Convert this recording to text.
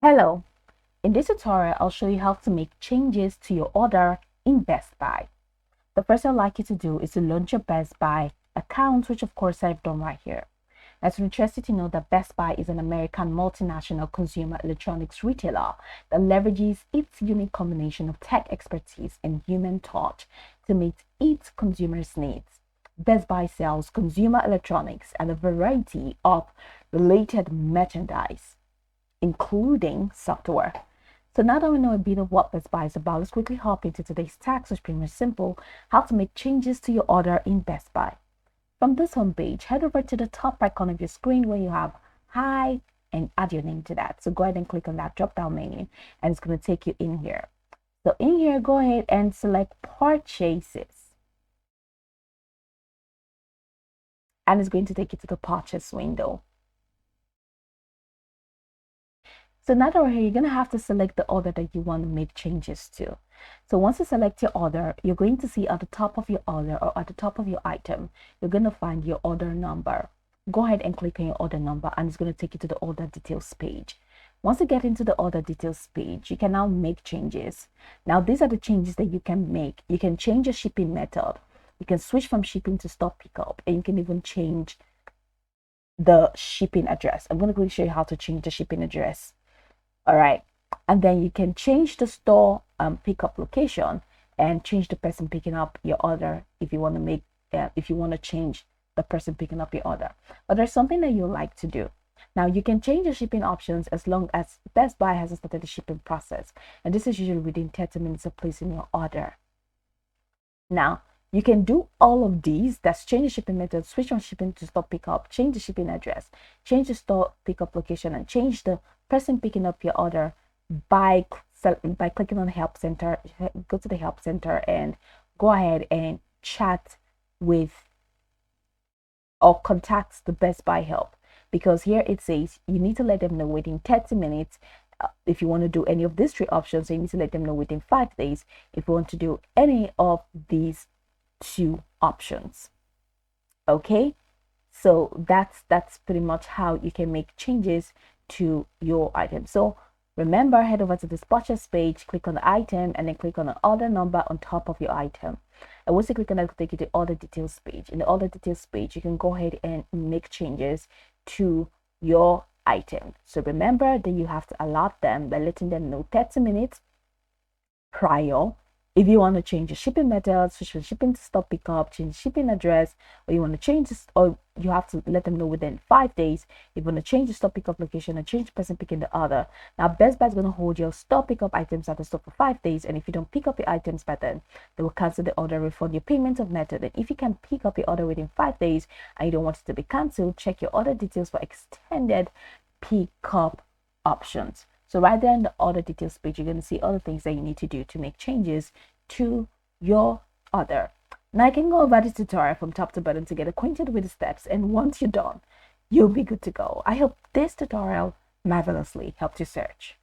Hello, in this tutorial, I'll show you how to make changes to your order in Best Buy. The first thing I'd like you to do is to launch your Best Buy account, which of course I've done right here. It's interesting to know that Best Buy is an American multinational consumer electronics retailer that leverages its unique combination of tech expertise and human touch to meet its consumers' needs. Best Buy sells consumer electronics and a variety of related merchandise including software. So now that we know a bit of what Best Buy is about, let's quickly hop into today's task, which is pretty much simple, how to make changes to your order in Best Buy. From this homepage, head over to the top right corner of your screen where you have Hi and add your name to that. So go ahead and click on that drop down menu and it's going to take you in here. So in here, go ahead and select purchases. And it's going to take you to the purchase window. So now that we're here, you're going to have to select the order that you want to make changes to. So once you select your order, you're going to see at the top of your order or at the top of your item, you're going to find your order number. Go ahead and click on your order number and it's going to take you to the order details page. Once you get into the order details page, you can now make changes. Now, these are the changes that you can make. You can change your shipping method. You can switch from shipping to store pickup, and you can even change the shipping address. I'm going to quickly show you how to change the shipping address. All right, and then you can change the store pickup location and change the person picking up your order if you want to make if you want to change the person picking up your order. But there's something that you like to do. Now you can change the shipping options as long as Best Buy hasn't started the shipping process, and this is usually within 30 minutes of placing your order. Now you can do all of these. That's change the shipping method, switch from shipping to store pickup, change the shipping address, change the store pickup location, and change the person picking up your order by clicking on the help center. Go to the help center and go ahead and chat with or contact the Best Buy help, because here it says you need to let them know within 30 minutes if you want to do any of these three options. So you need to let them know within 5 days if you want to do any of these two options. Okay, so that's pretty much how you can make changes to your item. So remember, head over to this purchase page, click on the item, and then click on the order number on top of your item. And once you click on that, it'll take you to the order details page. In the order details page, you can go ahead and make changes to your item. So remember that you have to allot them by letting them know 30 minutes prior. If you want to change the shipping method, switch from shipping to store pickup, change shipping address, or you want to change this, or you have to let them know within 5 days. If you want to change the store pickup location and change the person picking the order. Now, Best Buy is going to hold your store pickup items at the store for 5 days, and if you don't pick up your items by then, they will cancel the order, refund your payment of method. And if you can pick up your order within 5 days and you don't want it to be cancelled, check your order details for extended pickup options. So right there in the order details page, you're going to see all the things that you need to do to make changes to your order. Now I can go over this tutorial from top to bottom to get acquainted with the steps, and once you're done, you'll be good to go. I hope this tutorial marvelously helped you search.